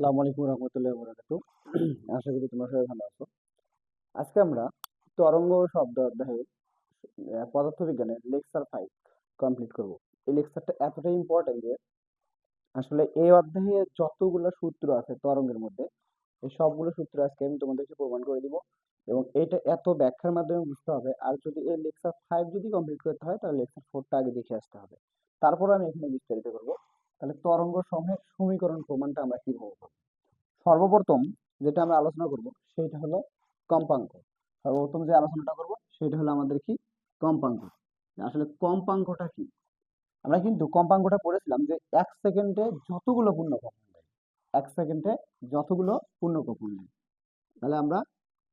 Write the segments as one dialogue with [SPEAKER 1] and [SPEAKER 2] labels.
[SPEAKER 1] আসসালামু আলাইকুম রহমতুল্লাহ বরকাতু। আশা করি তোমরা সবাই ভালো আছো। আজকে আমরা তরঙ্গ শব্দ অধ্যায়ে পদার্থবিজ্ঞানের লেকচার 5 কমপ্লিট করব। এই লেকচারটা এতটাই ইম্পর্টেন্ট যে আসলে এই অধ্যায়ে যতগুলো সূত্র আছে তরঙ্গের মধ্যে এই সবগুলো সূত্র আজকে আমি তোমাদেরকে প্রমাণ করে দিব, এবং এটা এত ব্যাখ্যার মাধ্যমে বুঝতে হবে। আর যদি এই লেকচার 5 যদি কমপ্লিট করতে হয় তাহলে লেকচার 4টা আগে দেখে আসতে হবে। তারপর আমি এখানে বিস্তারিত করব। তাহলে তরঙ্গ সমূহের সমীকরণ প্রমাণটা আমরা কিভাবে করব। সর্বপ্রথম যেটা আমরা আলোচনা করব সেটা হলো কম্পাঙ্ক। সর্বপ্রথম যে আলোচনাটা করব সেটা হলো আমাদের কি কম্পাঙ্ক। আসলে কম্পাঙ্কটা কি? আমরা কিন্তু কম্পাঙ্কটা পড়েছিলাম যে 1 সেকেন্ডে যতগুলো পূর্ণকম্পন দেয়, 1 সেকেন্ডে যতগুলো পূর্ণকম্পন দেয়। তাহলে আমরা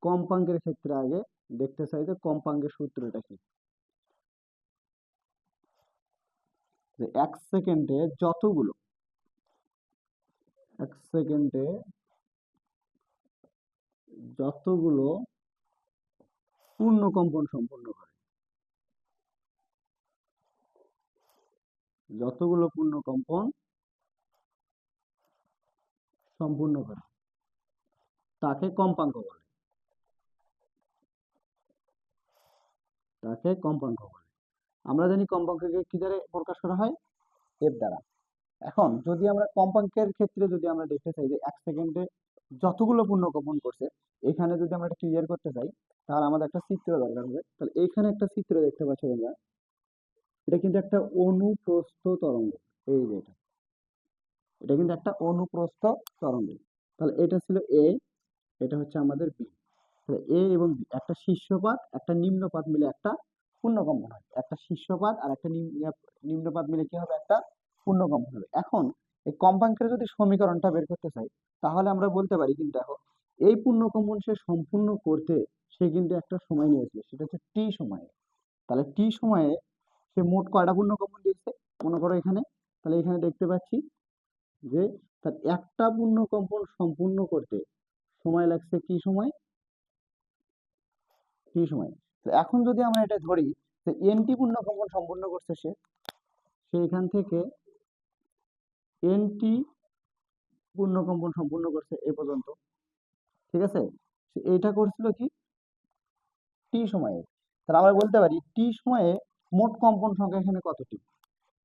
[SPEAKER 1] কম্পাঙ্কের ক্ষেত্রে আগে দেখতে চাই যে কম্পাঙ্কের সূত্রটা কি। যে 1 সেকেন্ডে যতগুলো 1 সেকেন্ডে যতগুলো পূর্ণকম্পন সম্পন্ন করে, যতগুলো পূর্ণকম্পন সম্পূর্ণ করে তাকে কম্পাঙ্ক বলে, তাকে কম্পাঙ্ক বলে। আমরা জানি কম্পাঙ্ককে কি দ্বারা প্রকাশ করা হয়? এফ দ্বারা। এখন যদি আমরা কম্পাঙ্কের ক্ষেত্রে যদি আমরা দেখতে চাই যে 1 সেকেন্ডে যতগুলো পূর্ণকম্পন করছে, এখানে যদি আমরা এটা ক্লিয়ার করতে চাই তাহলে আমাদের একটা চিত্র দরকার হবে। তাহলে এইখানে একটা চিত্র দেখতে পাচ্ছ তোমরা, এটা কিন্তু একটা অনুপ্রস্থ তরঙ্গ। এই যে এটা, এটা কিন্তু একটা অনুপ্রস্থ তরঙ্গ। তাহলে এটা ছিল এ, এটা হচ্ছে আমাদের বি। তাহলে এ এবং বি একটা শীর্ষপাত একটা নিম্নপাত মিলে একটা পূর্ণকম্পন হয়। একটা শীর্ষপাত আর একটা নিম্নপাত মিলে কি হবে? একটা পূর্ণকম্পন হবে। এখন এই কম্পাঙ্কের যদি সমীকরণটা বের করতে চাই তাহলে আমরা বলতে পারি কিন্তু দেখো এই পূর্ণকম্পন সে সম্পূর্ণ করতে সে কিন্তু একটা সময় নিয়েছিল, সেটা হচ্ছে টি সময়ে। তাহলে টি সময়ে সে মোট কয়টা পূর্ণকম্পন দিয়েছে মনে করো এখানে। তাহলে এখানে দেখতে পাচ্ছি যে তার একটা পূর্ণকম্পন সম্পূর্ণ করতে সময় লাগছে কি সময়? টি সময়। তো এখন যদি আমরা এটা ধরি যে এনটি পূর্ণকম্পন সম্পূর্ণ করছে সে, এখান থেকে এনটি পূর্ণকম্পন সম্পূর্ণ করছে এ পর্যন্ত, ঠিক আছে? এইটা করছিল কি টি সময়ে। তাহলে আমরা বলতে পারি টি সময়ে মোট কম্পন সংখ্যা এখানে কতটি?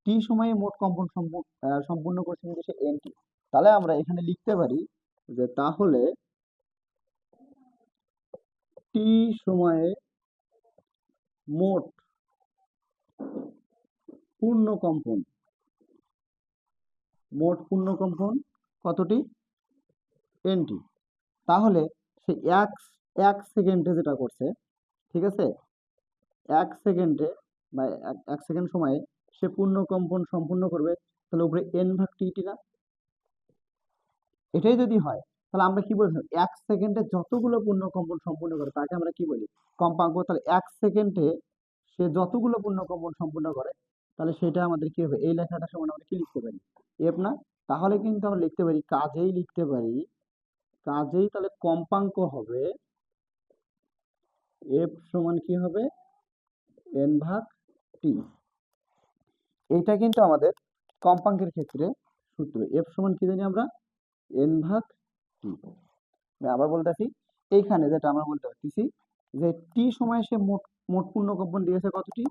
[SPEAKER 1] টি সময়ে মোট কম্পন সম্পূর্ণ করছে কিন্তু সে এনটি। তাহলে আমরা এখানে লিখতে পারি যে তাহলে টি সময়ে মোট পূর্ণকম্পন, মোট পূর্ণকম্পন কতটি? এনটি। তাহলে সে এক এক সেকেন্ডে যেটা করছে, ঠিক আছে, 1 সেকেন্ডে বা 1 সেকেন্ড সময়ে সে পূর্ণকম্পন সম্পূর্ণ করবে, তাহলে উপরে এন ভাগ টি না? এটাই যদি হয় তাহলে আমরা কি বলছি? 1 সেকেন্ডে যতগুলো পূর্ণকম্পন সম্পূর্ণ করে তাকে আমরা কি বলি? কম্পাঙ্ক। তাহলে 1 সেকেন্ডে সে যতগুলো পূর্ণকম্পন সম্পূর্ণ করে তাহলে সেটা আমাদের কি হবে? এই লেখাটা সমান আমরা কি লিখতে পারি? এফ না? তাহলে কিন্তু আমরা লিখতে পারি, কাজেই লিখতে পারি, কাজেই তাহলে কম্পাঙ্ক হবে এফ সমান কি হবে? এন ভাগ টি। এইটা কিন্তু আমাদের কম্পাঙ্কের ক্ষেত্রে সূত্র। এফ সমান কি জানি আমরা? এন ভাগ টি। আমি আবার বলতেছি, এইখানে যেটা আমরা বলতে পারতেছি যে টি সময়ে সে মোট মোট পূর্ণকম্পন দিয়েছে কতটি?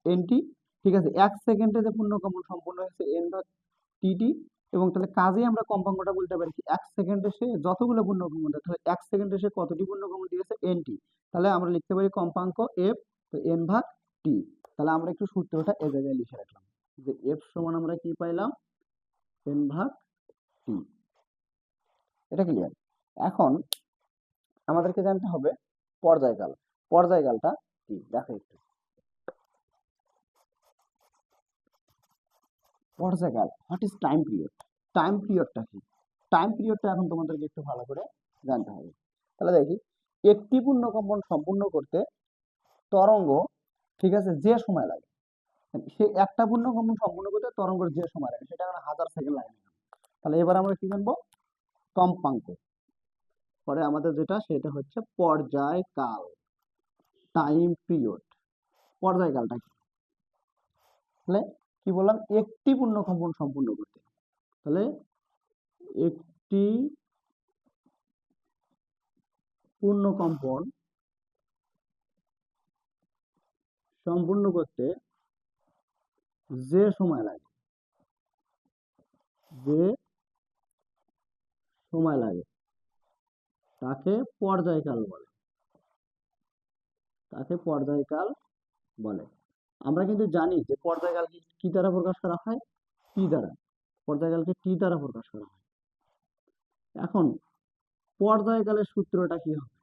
[SPEAKER 1] এনটি। ঠিক আছে, 1 সেকেন্ডে যে পূর্ণকম্পন সম্পূর্ণ হয়েছে এন ভাগ টিটি। এবং তাহলে কাজেই আমরা কম্পাঙ্কটা বলতে পারি কি 1 সেকেন্ডে সে যতগুলো পূর্ণকম্পন দেয়, তাহলে 1 সেকেন্ডে সে কতটি পূর্ণকম্পন দিয়েছে? এনটি। তাহলে আমরা লিখতে পারি কম্পাঙ্ক এফ, তো এন ভাগ টি। তাহলে আমরা একটু সূত্রটা এ জায়গায় লিখে রাখলাম যে এফ সমান আমরা কি পাইলাম? এন ভাগ টি। এটা ক্লিয়ার? এখন আমাদেরকে জানতে হবে পর্যায়কাল। পর্যায়কালটা কি দেখো একটু। পর্যায়কাল, what is time period? Time পিরিয়ডটা কি? টাইম পিরিয়ডটা এখন তোমাদেরকে একটু ভালো করে জানতে হবে। তাহলে দেখি, একটি পূর্ণকম্পন সম্পূর্ণ করতে তরঙ্গ, ঠিক আছে, যে সময় লাগে, সে একটা পূর্ণকম্পন সম্পূর্ণ করতে তরঙ্গের যে সময় লাগে সেটা এখন 1000 সেকেন্ড লাগে না। তাহলে এবার আমরা কি জানবো? কম্পাঙ্ক। পরে আমাদের যেটা সেটা হচ্ছে পর্যায়কাল, টাইম পিরিয়ড। পর্যায়কালটা কি? তাহলে কি বললাম? একটি পূর্ণকম্পন সম্পূর্ণ করতে। তাহলে একটি পূর্ণ কম্পন সম্পূর্ণ করতে যে সময় লাগে, যে সময় লাগে তাকে পর্যায়কাল বলে, তাকে পর্যায়কাল বলে। আমরা কিন্তু জানি যে পর্যায়কালকে কি দ্বারা প্রকাশ করা হয়, টি দ্বারা। পর্যায়কালকে টি দ্বারা প্রকাশ করা হয়। এখন পর্যায়কালের সূত্রটা কি হবে?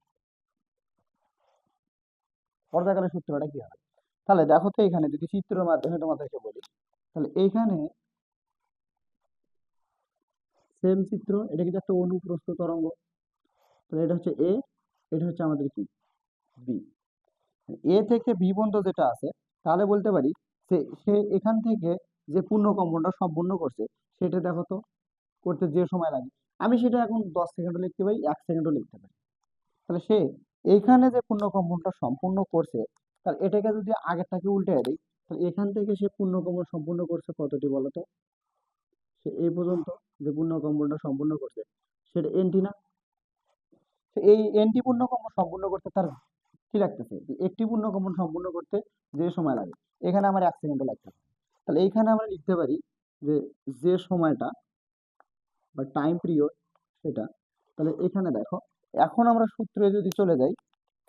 [SPEAKER 1] পর্যায়কালের সূত্রটা কি হবে? তাহলে দেখো তো, এখানে যদি চিত্রের মাধ্যমে তোমাদেরকে বলি, তাহলে এইখানে সেম চিত্র, এটা কিন্তু একটা অনুপ্রস্থ তরঙ্গ। তাহলে এটা হচ্ছে এ, এটা হচ্ছে আমাদের কি বি। এ থেকে বি পর্যন্ত যেটা আছে, তাহলে বলতে পারি সে সে এখান থেকে যে পূর্ণ কম্পনটা সম্পূর্ণ করছে, সেটা দেখো তো করতে যে সময় লাগে, আমি সেটা এখন 10 সেকেন্ডও লিখতে পারি, 1 সেকেন্ডও লিখতে পারি। তাহলে সে এইখানে যে পূর্ণ কম্পনটা সম্পূর্ণ করছে, তাহলে এটাকে যদি আগেরটাকে উল্টে দিই, তাহলে এখান থেকে সে পূর্ণ কম্পন সম্পূর্ণ করছে কতটি বলতো? সে এই পর্যন্ত যে পূর্ণ কম্পনটা সম্পূর্ণ করছে সেটা এনটি না? এই এনটি পূর্ণ কম্পন সম্পূর্ণ করতে তার কি লাগতেছে? একটি পূর্ণ কম্পন সম্পূর্ণ করতে যে সময় লাগে, এখানে আমার 1 সেকেন্ডও লাগতে পারে। তাহলে এইখানে আমরা লিখতে পারি যে যে সময়টা বা টাইম পিরিয়ড সেটা। তাহলে এখানে দেখো, এখন আমরা সূত্রে যদি চলে যাই,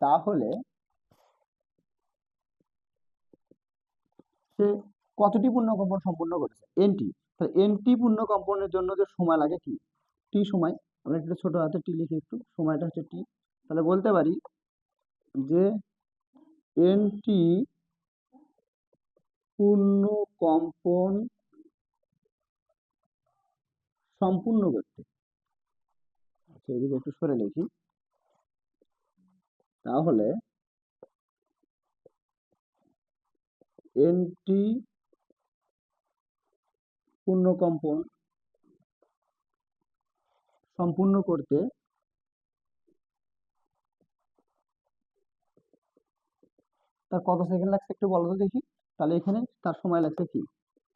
[SPEAKER 1] তাহলে সে কতটি পূর্ণ কম্পন সম্পূর্ণ করেছে? এনটি। তাহলে এনটি পূর্ণ কম্পনের জন্য যে সময় লাগে কি? টি সময়। আমরা একটু ছোট হাতে টি লিখি, একটু সময়টা হচ্ছে টি। তাহলে বলতে পারি যে এনটি পূর্ণ কম্পন সম্পূর্ণ করতে, আচ্ছা এদিকে একটু সরে লিখি, তাহলে এনটি পূর্ণ কম্পন সম্পূর্ণ করতে তার কত সেকেন্ড লাগছে একটু বলো তো দেখি। তাহলে এখানে তার সময় লাগছে কি?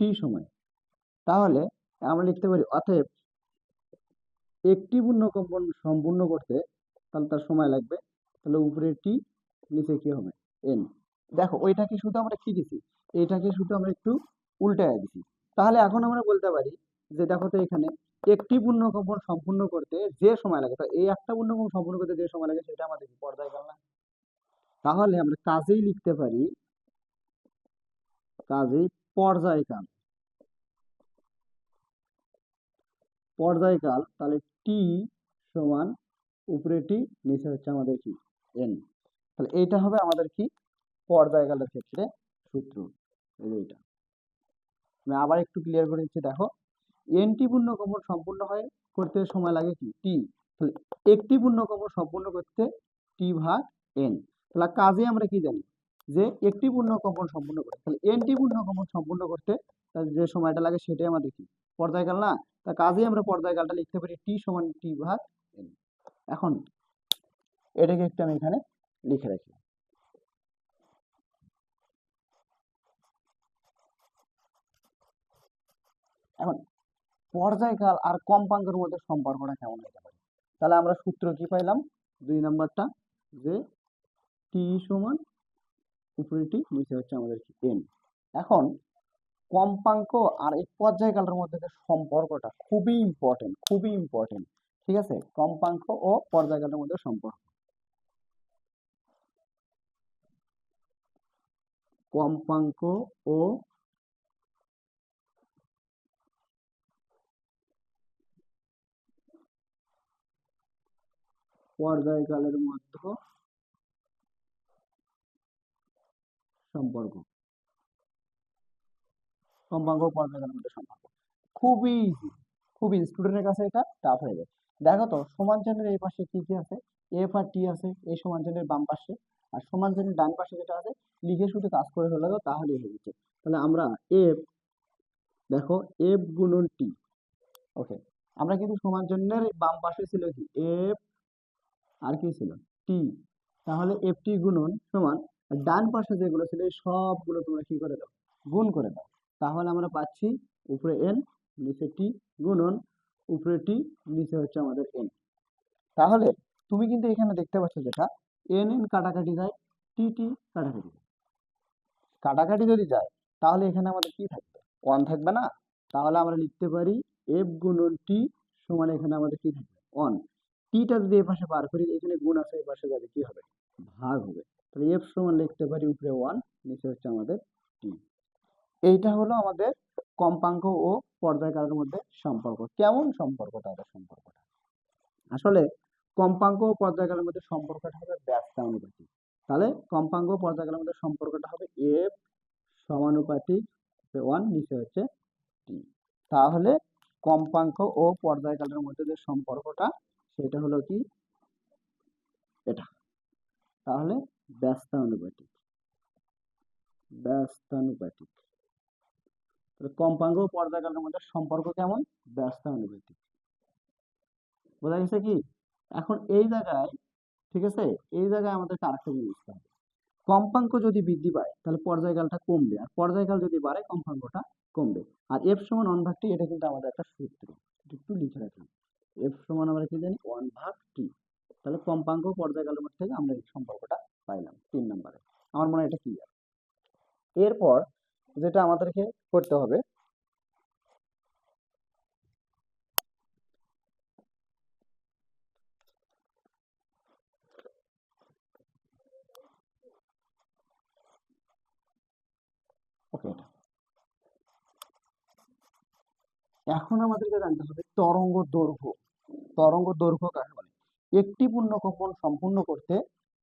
[SPEAKER 1] টি সময়। তাহলে আমরা লিখতে পারি অতএব একটি পূর্ণ কম্পন সম্পূর্ণ করতে তাহলে তার সময় লাগবে, তাহলে উপরে টি, নিচে কি হবে? এন। দেখো ওইটাকে শুধু আমরা কি দিছি, এইটাকে শুধু আমরা একটু উল্টায় দিছি। তাহলে এখন আমরা বলতে পারি যে দেখো তো, এখানে একটি পূর্ণ কম্পন সম্পূর্ণ করতে যে সময় লাগে, তো এই একটা পূর্ণ কম্পন সম্পূর্ণ করতে যে সময় লাগে সেটা আমাদের কি পর্যায়কাল না? তাহলে আমরা কাজেই লিখতে পারি, কাজেই পর্যায়কাল। পর্যায়কাল তাহলে টি সমান উপরে টি, নিচে হচ্ছে আমাদের কি? এন। তাহলে এইটা হবে আমাদের কি পর্যায়কালের ক্ষেত্রে সূত্র। এই যে এটা আমি আবার একটু ক্লিয়ার করে দিচ্ছি, দেখো এনটি পূর্ণ কম্পন সম্পূর্ণ হয় করতে সময় লাগে কি? টি। তাহলে একটি পূর্ণ কম্পন সম্পূর্ণ করতে টি ভাগ এন। তাহলে কাজে আমরা কি জানি যে একটি পূর্ণ কম্পন সম্পূর্ণ করতে, তাহলে এনটি পূর্ণ কম্পন সম্পূর্ণ করতে তার যে সময়টা লাগে সেটাই আমাদের কি পর্যায়কাল না? তা কাজেই আমরা পর্যায়কালটা লিখতে পারি টি সমান টি ভাগ এন। এখন এটাকে একটু আমি এখানে লিখে রাখি। এখন পর্যায়কাল আর কম্পাঙ্কের মধ্যে সম্পর্কটা কেমন হতে পারে? তাহলে আমরা সূত্র কি পাইলাম? 2 নাম্বারটা, যে টি সমান উপরে টি, নিচে হচ্ছে আমাদের কি? এন। এখন কম্পাঙ্ক আর এই পর্যায়কালের মধ্যে যে সম্পর্কটা খুবই ইম্পর্টেন্ট, খুবই ইম্পর্টেন্ট। ঠিক আছে, কম্পাঙ্ক ও পর্যায়কালের মধ্যে সম্পর্ক। কম্পাঙ্ক ও পর্যায়কালের মধ্যে সম্পর্ক। কম্পাঙ্ক ও পর্যায়কালের মধ্যে সম্পর্ক খুবই ইজি, খুবই স্টুডেন্টের কাছে এটা টাফ হয়ে যায়। দেখো তো, সমান চিহ্নের এই পাশে কি কি আছে? এফ আর টি আছে এই সমান চিহ্নের বাম পাশে, আর সমান চিহ্নের ডান পাশে যেটা আছে লিখে শুধু কাজ করে হলো তাহলেই হয়ে যাচ্ছে। তাহলে আমরা এফ, দেখো এফ গুণন টি, ওকে, আমরা কিন্তু সমান চিহ্নের বাম পাশে ছিল কি? এফ, আর কি ছিল? টি। তাহলে এফ টি গুণন সমান ডান পাশে যেগুলো ছিল এই সবগুলো তোমরা কি করে দাও? গুণ করে দাও। তাহলে আমরা পাচ্ছি উপরে এন, নিচে টি, গুণন উপরে টি, নিচে হচ্ছে আমাদের এন। তাহলে তুমি কিন্তু এখানে দেখতে পাচ্ছ যেটা এন এন কাটাকাটি যায়, টি টি কাটাকাটি যায়। কাটাকাটি যদি যায় তাহলে এখানে আমাদের কি থাকবে? 1 থাকবে না? তাহলে আমরা লিখতে পারি এফ গুণন টি সমান এখানে আমাদের কি থাকবে? 1। টিটা যদি এই পাশে বার করি, এখানে গুণ আছে, এই পাশে যাবে কি হবে? ভাগ হবে। তাহলে এফ সমান লিখতে পারি উপরে 1, নিচে হচ্ছে আমাদের টি। এইটা হলো আমাদের কম্পাঙ্ক ও পর্যায়কালের মধ্যে সম্পর্ক। কেমন সম্পর্কটা? এটা সম্পর্কটা আসলে কম্পাঙ্ক ও পর্যায়কালের মধ্যে সম্পর্কটা হবে ব্যস্তানুপাতিক। তাহলে কম্পাঙ্ক ও পর্যায়কালের মধ্যে সম্পর্কটা হবে এফ সমানুপাতিক 1, নিচে হচ্ছে টি। তাহলে কম্পাঙ্ক ও পর্যায়কালের মধ্যে যে সম্পর্কটা সেটা হলো কি এটা। তাহলে ব্যস্তানুপাতিক, ব্যস্তানুপাতিক। কম্পাঙ্ক ও পর্যায়কালের মধ্যে সম্পর্ক কেমন? ব্যস্তানুপাতিক। বোঝা গেছে কি? এখন এই জায়গায়, ঠিক আছে, এই জায়গায় আমাদেরকে আরেকটা জিনিস বুঝতে হবে। কম্পাঙ্ক যদি বৃদ্ধি পায় তাহলে পর্যায়কালটা কমবে, আর পর্যায়কাল যদি বাড়ে কম্পাঙ্কটা কমবে। আর এফ সমান 1/t, এটা কিন্তু আমাদের একটা সূত্র, একটু লিখে রাখলাম। এফ সমান আমরা কি জানি? 1/t। তাহলে কম্পাঙ্ক ও পর্যায়কালের মধ্যে থেকে আমরা এই সম্পর্কটা পাইলাম 3 নম্বরে। আমার মনে হয় এটা ক্লিয়ার। এরপর যেটা আমাদেরকে করতে হবে, ওকে, এখন আমাদেরকে জানতে হবে তরঙ্গ দৈর্ঘ্য। তরঙ্গ দৈর্ঘ্য কাকে বলে? একটি পূর্ণকম্পন সম্পূর্ণ করতে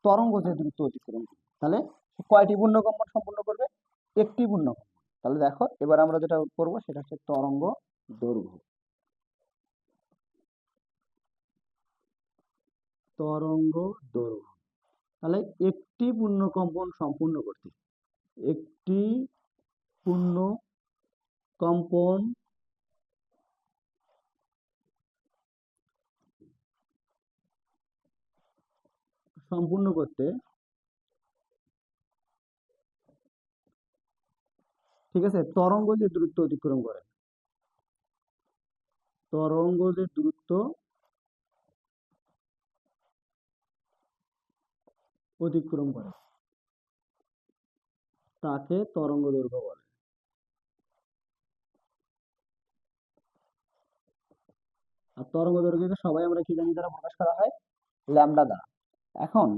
[SPEAKER 1] তরঙ্গ যে দ্রুত অতিক্রম করে, তাহলে কয়টি পূর্ণকম্পন সম্পূর্ণ করবে? একটি পূর্ণকম্পন। তাহলে দেখো এবার আমরা যেটা করবো সেটা হচ্ছে তরঙ্গ দৈর্ঘ্য। তরঙ্গ দৈর্ঘ্য, তাহলে একটি পূর্ণকম্পন সম্পূর্ণ করতে, একটি পূর্ণকম্পন সম্পূর্ণ করতে, ঠিক আছে, তরঙ্গ যে দূরত্ব অতিক্রম করে, তরঙ্গ যে দূরত্ব অতিক্রম করে তাকে তরঙ্গ দৈর্ঘ্য বলে। আর তরঙ্গ দৈর্ঘ্যকে সবাই আমরা কি জানি দ্বারা প্রকাশ করা হয়? ল্যামডা দ্বারা। এখন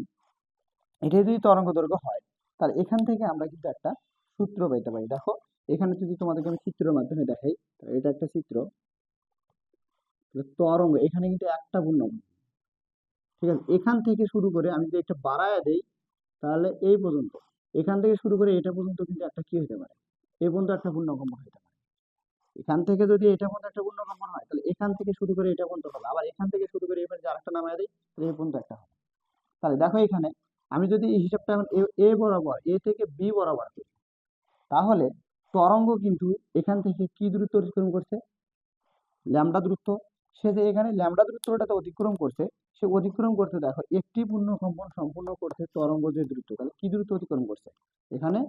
[SPEAKER 1] এটা যদি তরঙ্গ দৈর্ঘ্য হয় তাহলে এখান থেকে আমরা কিন্তু একটা সূত্র পেতে পারি। দেখো এখানে যদি তোমাদেরকে আমি চিত্রের মাধ্যমে দেখাই, এটা একটা চিত্র। তরঙ্গ এখানে কিন্তু একটা পূর্ণকম্পন, ঠিক আছে, এখান থেকে শুরু করে আমি যদি একটা বাড়ায় দেই তাহলে এই পর্যন্ত, এখান থেকে শুরু করে এটা পর্যন্ত কিন্তু একটা কি হতে পারে? এই পর্যন্ত একটা পূর্ণকম্পন হতে পারে। এখান থেকে যদি এটা পর্যন্ত একটা পূর্ণকম্পন হয় তাহলে এখান থেকে শুরু করে এটা পর্যন্ত হবে, আবার এখান থেকে শুরু করে এবার যে আরেকটা নামায় দিই তাহলে এই পর্যন্ত একটা হবে। তাহলে দেখো এখানে আমি যদি এই হিসাবটা এখন এ বরাবর, এ থেকে বি বরাবর করি, তাহলে তরঙ্গ কিন্তু এখান থেকে কি দূরত্ব অতিক্রম করছে? ল্যামডা দূরত্ব। সে যে এখানে ল্যামডা দূরত্বটা অতিক্রম করছে, সে অতিক্রম করতে দেখো একটি পূর্ণকম্পন সম্পূর্ণ করতে তরঙ্গ যে দূরত্ব, তাহলে কি দূরত্ব অতিক্রম করছে? এখানে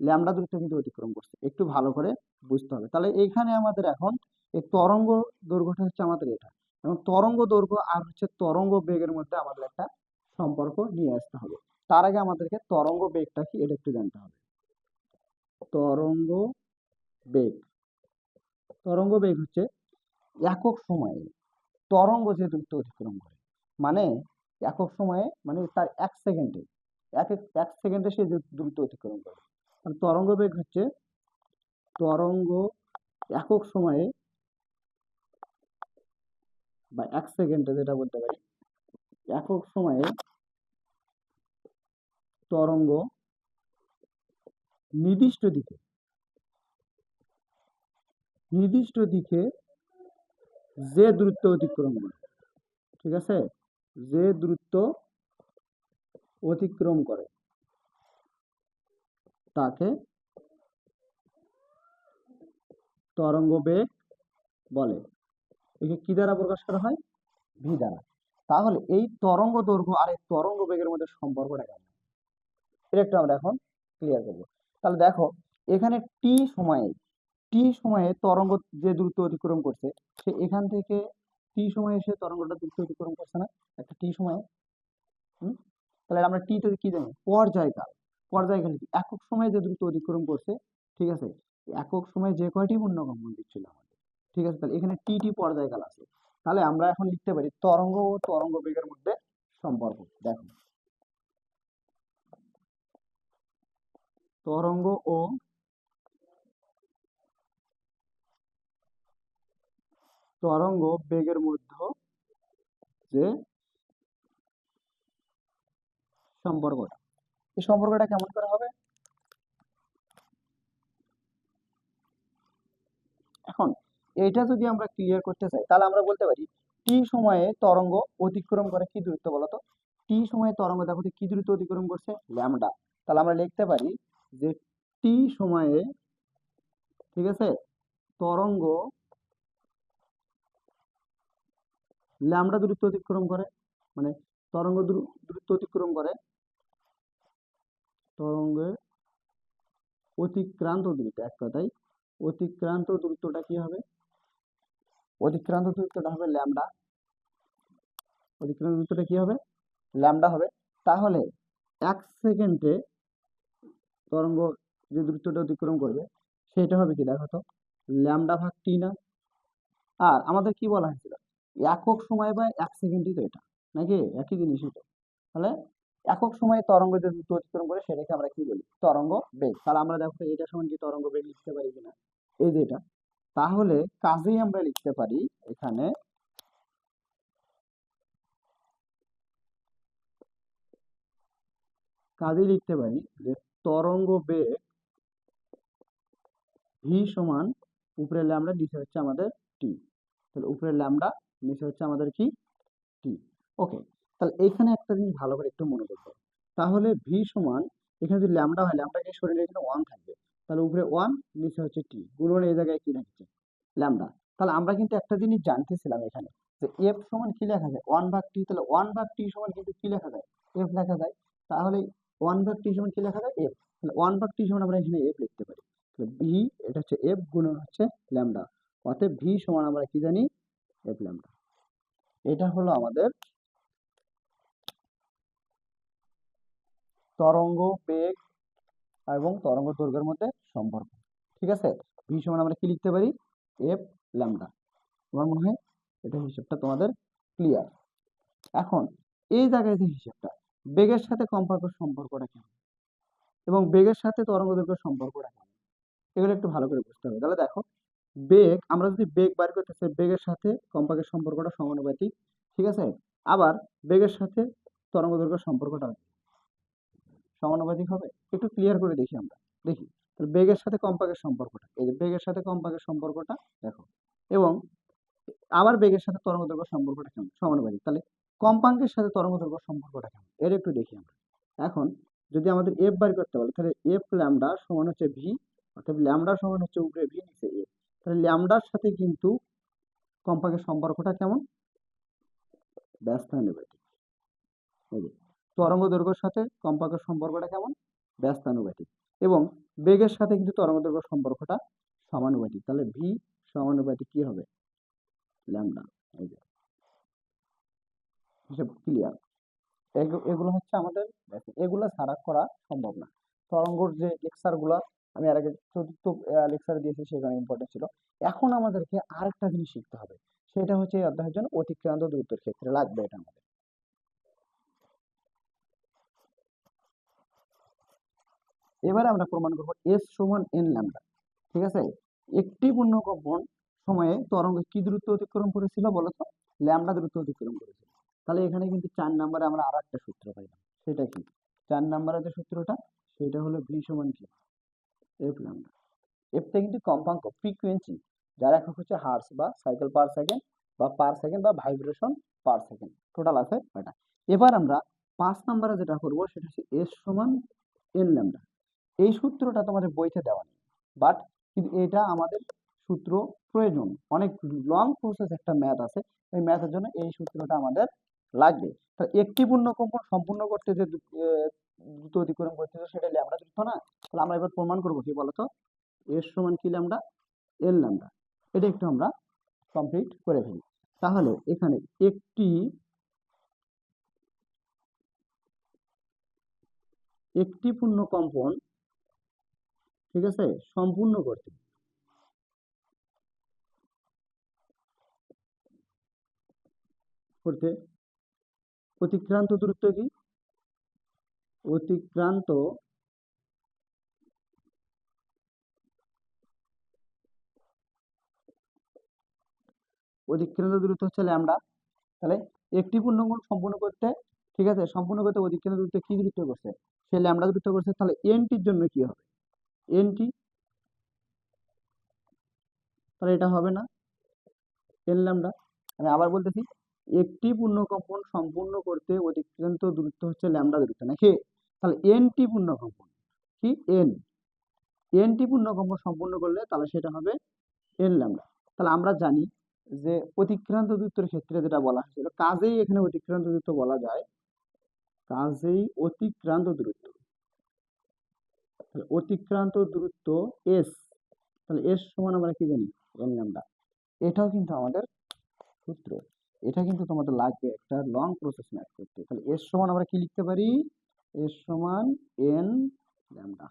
[SPEAKER 1] ল্যামডা দূরত্ব কিন্তু অতিক্রম করছে, একটু ভালো করে বুঝতে হবে। তাহলে এখানে আমাদের এখন এই তরঙ্গ দৈর্ঘ্যটা হচ্ছে আমাদের এটা, এবং তরঙ্গ দৈর্ঘ্য আর হচ্ছে তরঙ্গ বেগের মধ্যে আমাদের একটা সম্পর্ক নিয়ে আসতে হবে। তার আগে আমাদেরকে তরঙ্গ বেগটা কি এটা একটু জানতে হবে। তরঙ্গ বেগ, তরঙ্গ বেগ হচ্ছে একক সময়ে তরঙ্গ যে দ্রুত অতিক্রম করে, মানে একক সময়ে মানে তার 1 সেকেন্ডে, এক সেকেন্ডে সে দ্রুত অতিক্রম করে। তরঙ্গ বেগ হচ্ছে তরঙ্গ একক সময়ে বা 1 সেকেন্ডে, যেটা বলতে পারি একক সময়ে তরঙ্গ নির্দিষ্ট দিকে, নির্দিষ্ট দিকে যে দূরত্ব অতিক্রম করে, ঠিক আছে, যে দূরত্ব অতিক্রম করে তাকে তরঙ্গ বেগ বলে। একে কি দ্বারা প্রকাশ করা হয়? ভি দ্বারা। তাহলে এই তরঙ্গ দৈর্ঘ্য আর এই তরঙ্গ বেগের মধ্যে সম্পর্কটা কেমন, এটা একটু আমরা এখন ক্লিয়ার করবো। তাহলে দেখো এখানে টি সময়ে তরঙ্গ যে দ্রুত অতিক্রম করছে, সে এখান থেকে টি সময়ে এসে তরঙ্গটা দ্রুত অতিক্রম করছে না একটা টি সময়ে? হুম? তাহলে আমরা টি তে কি জানি? পর্যায়কাল। পর্যায়কাল কি? একক সময়ে যে দ্রুত অতিক্রম করছে, ঠিক আছে? একক সময়ে যে কয়টি পূর্ণকম্পন দিচ্ছিল আমাদের, ঠিক আছে? তাহলে এখানে টি টি পর্যায়কাল আছে। তাহলে আমরা এখন লিখতে পারি তরঙ্গ ও তরঙ্গ বেগের মধ্যে সম্পর্ক। দেখো, তরঙ্গ ও তরঙ্গ বেগের মধ্যে যে সম্পর্কটা, এই সম্পর্কটা কেমন করে হবে? এখন এইটা যদি আমরা ক্লিয়ার করতে চাই তাহলে আমরা বলতে পারি টি সময়ে তরঙ্গ অতিক্রম করে কি দূরত্ব বলতো? টি সময়ে তরঙ্গ দেখো তো কি দূরত্ব অতিক্রম করছে? ল্যামডা। তাহলে আমরা লিখতে পারি যে টি সময়ে, ঠিক আছে, তরঙ্গ ল্যামডা দূরত্ব অতিক্রম করে, মানে তরঙ্গ দূরত্ব অতিক্রম করে, তরঙ্গের অতিক্রান্ত দূরত্ব, এক কথায় অতিক্রান্ত দূরত্বটা কি হবে? অতিক্রান্ত দূরত্বটা হবে ল্যামডা। অতিক্রান্ত দূরত্বটা কি হবে? ল্যামডা হবে। তাহলে 1 সেকেন্ডে তরঙ্গ যে দূরত্বটা অতিক্রম করবে সেটা হবে কি দেখো তো? ল্যামডা ভাগ টি না? আর আমাদের কি বলা হয়েছিল? একক সময় বা 1 সেকেন্ডই তো এটা, নাকি একই জিনিসই তো। তাহলে একক সময়ে তরঙ্গ যে দ্রুত অতিক্রম করে সেটাকে আমরা কি বলি? তরঙ্গ বেগ। তাহলে আমরা দেখো এটা সমান কি তরঙ্গ বেগ লিখতে পারি কিনা, এই যে এটা। তাহলে কাজেই আমরা লিখতে পারি এখানে, কাজেই লিখতে পারি যে তরঙ্গ বেগ ভি সমান উপরে ল্যামডা নিচে হচ্ছে আমাদের টি। তাহলে উপরে ল্যামডা নিচে হচ্ছে আমাদের কি? টি। ওকে। তাহলে এইখানে একটা জিনিস ভালো করে একটু মনোযোগ দাও। তাহলে ভি সমান, এখানে যদি ল্যামডা হয় ল্যামডাকে সরিয়ে এখানে ওয়ান থাকবে। তাহলে উপরে ওয়ান নিচে হচ্ছে টি, গুণন এই জায়গায় কি থাকছে? ল্যামডা। তাহলে আমরা কিন্তু একটা জিনিস জানতেছিলাম এখানে যে এফ সমান কি লেখা যায়? ওয়ান ভাগ টি। তাহলে ওয়ান ভাগ টি সমান কিন্তু কি লেখা যায়? এফ লেখা যায়। তাহলে ওয়ান ভাগ টি সমান কি লেখা যায়? এফ। তাহলে ওয়ান ভাগ টি সমান আমরা এখানে এফ লিখতে পারি। তাহলে ভি, এটা হচ্ছে এফ গুণন হচ্ছে ল্যামডা। অতএব ভি সমান আমরা কি জানি? F lambda. এটা হলো আমাদের তরঙ্গ বেগ এবং তরঙ্গ দৈর্ঘ্যের মধ্যে সম্পর্ক, ঠিক আছে? ভি সমান আমরা কি লিখতে পারি? F lambda. আমার মনে হয় এটা হিসেবটা তোমাদের ক্লিয়ার। এখন এই জায়গায় যে হিসেবটা, বেগের সাথে কম্পাঙ্কের সম্পর্কটা কেমন এবং বেগের সাথে তরঙ্গ দৈর্ঘ্যের সম্পর্কটা কেমন, এগুলো একটু ভালো করে বুঝতে হবে। তাহলে দেখো, বেগ, আমরা যদি বেগ বার করতে চাই বেগের সাথে কম্পাঙ্কের সম্পর্কটা সমানুপাতিক, ঠিক আছে? আবার বেগের সাথে তরঙ্গ দৈর্ঘ্যের সম্পর্কটা সমানুপাতিক হবে। একটু ক্লিয়ার করে দেখি আমরা, দেখি। তাহলে বেগের সাথে কম্পাঙ্কের সম্পর্কটা, এই যে বেগের সাথে কম্পাঙ্কের সম্পর্কটা দেখো, এবং আবার বেগের সাথে তরঙ্গ দৈর্ঘ্যের সম্পর্কটা কেমন? সমানুপাতিক। তাহলে কম্পাঙ্কের সাথে তরঙ্গ দৈর্ঘ্যের সম্পর্কটা কেমন এর একটু দেখি আমরা। এখন যদি আমাদের এফ বার করতে বলে তাহলে এফ ল্যামডা সমান হচ্ছে ভি, অর্থাৎ ল্যামডা সমান হচ্ছে উপরে ভি নিচে এফ। তাহলে ল্যামডার সাথে কিন্তু কম্পাঙ্কের সম্পর্কটা কেমন? ব্যস্তানুপাতিক। এই যে তরঙ্গ দৈর্ঘ্যের সাথে কম্পাঙ্কের সম্পর্কটা কেমন? ব্যস্তানুপাতিক। এবং বেগের সাথে কিন্তু তরঙ্গ দৈর্ঘ্যের সম্পর্কটা সমানুপাতিক। তাহলে ভি সমানুপাতিক কি হবে? ল্যামডা। এই যে হিসেব ক্লিয়ার। এগুলো হচ্ছে আমাদের basic। এগুলো ছাড়া করা সম্ভব না। তরঙ্গর যে লেকচার গুলা আমি আর আগে চতুর্থ লেকচারে দিয়েছি সেখানে ইম্পর্টেন্ট ছিল। এখন আমাদেরকে আরেকটা জিনিস শিখতে হবে, সেটা হচ্ছে এই অধ্যায়ের জন্য অতিক্রান্ত দূরত্বের ক্ষেত্রে লাগবে এটা আমাদের। এবারে আমরা প্রমাণ করবো এস সমান এন ল্যামডা, ঠিক আছে? একটি পূর্ণকম্পন সময়ে তরঙ্গ কি দূরত্ব অতিক্রম করেছিল বলতো? ল্যামডা দূরত্ব অতিক্রম করেছিল। তাহলে এখানে কিন্তু 4 নম্বরে আমরা আর একটা সূত্র পাইলাম, সেটা কি? 4 নম্বরের যে সূত্রটা, সেটা হলো ভি সমান কি? F lambda. এফটা কিন্তু কম্পাঙ্ক, ফ্রিকোয়েন্সি, যার একক হচ্ছে হার্স বা সাইকেল পার সেকেন্ড বা পার সেকেন্ড বা ভাইব্রেশন পার সেকেন্ড, টোটাল আছে এটা। এবার আমরা 5 নম্বরে যেটা করবো সেটা হচ্ছে এস সমান এন ল্যামডা। এই সূত্রটা তোমাদের বইতে দেওয়া নেই, বাট কিন্তু এটা আমাদের সূত্র প্রয়োজন। অনেক লং প্রসেস একটা ম্যাথ আছে, এই ম্যাথের জন্য এই সূত্রটা আমাদের লাগবে। তো একটি পূর্ণকম্পন সম্পূর্ণ করতে যে দ্রুত অতিক্রম করতেছে সেটা ল্যামডা দ্রুত না? তাহলে আমরা এবার প্রমাণ করবো কি বলতো? এর সমান কি ল্যামডা? এল ল্যামডা। এটা একটু আমরা কমপ্লিট করে ফেলি। তাহলে এখানে একটি একটি পূর্ণ কম্পন, ঠিক আছে, সম্পূর্ণ করতে করতে অতিক্রান্ত দূরত্ব কি? অতিক্রান্ত অতিক্রান্ত দূরত্ব হচ্ছে ল্যামডা। তাহলে একটি পূর্ণগুণ সম্পূর্ণ করতে, ঠিক আছে, সম্পূর্ণ করতে অধিক্রান্ত দূরত্ব কি দূরত্ব করছে? সে ল্যামডা দূরত্ব করছে। তাহলে এনটির জন্য কি হবে? এনটি, তাহলে এটা হবে না এন ল্যামডা। আমি আবার বলতেছি, একটি পূর্ণকম্পন সম্পূর্ণ করতে অতিক্রান্ত দূরত্ব হচ্ছে ল্যামডা দূরত্ব নাকি? তাহলে এনটি পূর্ণকম্পন কি? এন, এনটি পূর্ণকম্পন সম্পূর্ণ করলে তাহলে সেটা হবে এন ল্যামডা। তাহলে আমরা জানি যে অতিক্রান্ত দূরত্বের ক্ষেত্রে যেটা বলা হয়েছিল, কাজেই এখানে অতিক্রান্ত দূরত্ব বলা যায়, কাজেই অতিক্রান্ত দূরত্ব, তাহলে অতিক্রান্ত দূরত্ব এস, তাহলে এস সমান আমরা কি জানি? N lambda. এটাও কিন্তু আমাদের সূত্র, এটা কিন্তু তোমাদের লাগবে একটা লং প্রসেস ম্যাথ করতে। তাহলে এস সমান আমরা কি লিখতে পারি? এস সমান এন ল্যামডা।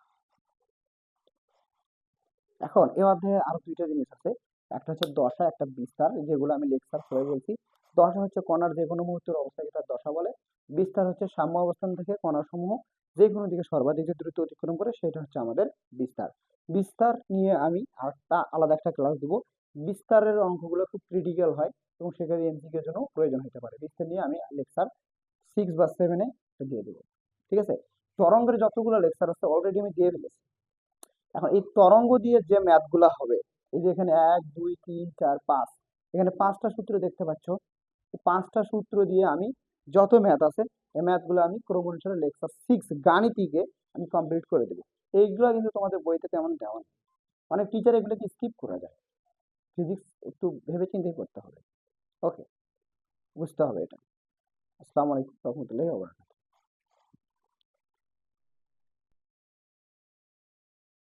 [SPEAKER 1] এখন এ অধ্যায়ে আরো দুইটা জিনিস আছে, একটা হচ্ছে দশা, একটা বিস্তার, যেগুলো আমি লেকচার পড়ে বলছি। দশা হচ্ছে কণার যে কোনো মুহূর্তের অবস্থাকে তার দশা বলে। বিস্তার হচ্ছে সাম্য অবস্থান থেকে কণাসমূহ যে কোনো দিকে সর্বাধিক যে দ্রুত অতিক্রম করে সেটা হচ্ছে আমাদের বিস্তার। বিস্তার নিয়ে আমি একটা আলাদা একটা ক্লাস দিব। বিস্তারের অঙ্কগুলো খুব ক্রিটিক্যাল হয় এবং সেখানে এমসিকিউর জন্য প্রয়োজন হতে পারে। বিস্তার নিয়ে আমি লেকচার 6 বা 7-এ দিয়ে দেবো, ঠিক আছে? তরঙ্গের যতগুলো লেকচার আছে অলরেডি আমি দিয়ে ফেলেছি। এখন এই তরঙ্গ দিয়ে যে ম্যাথ গুলা হবে, এই যে এখানে 1 2 3 4 5, এখানে 5টা সূত্র দেখতে পাচ্ছ। এই 5টা সূত্র দিয়ে আমি যত ম্যাথ আছে এই ম্যাথ গুলো আমি ক্রম অনুসারে লেকচার 6 গাণিতিকে আমি কমপ্লিট করে দেবো। এইগুলো কিন্তু তোমাদের বইতে তেমন দেওয়া নেই, অনেক টিচার এগুলোকে স্কিপ করে যায়। ফিজিক্স একটু ভেবে চিন্তেই করতে হবে। ওকে, বুঝতে হবে এটা। আসসালামু আলাইকুম রহমতুল্লাহি ওয়া বারাকাতুহু।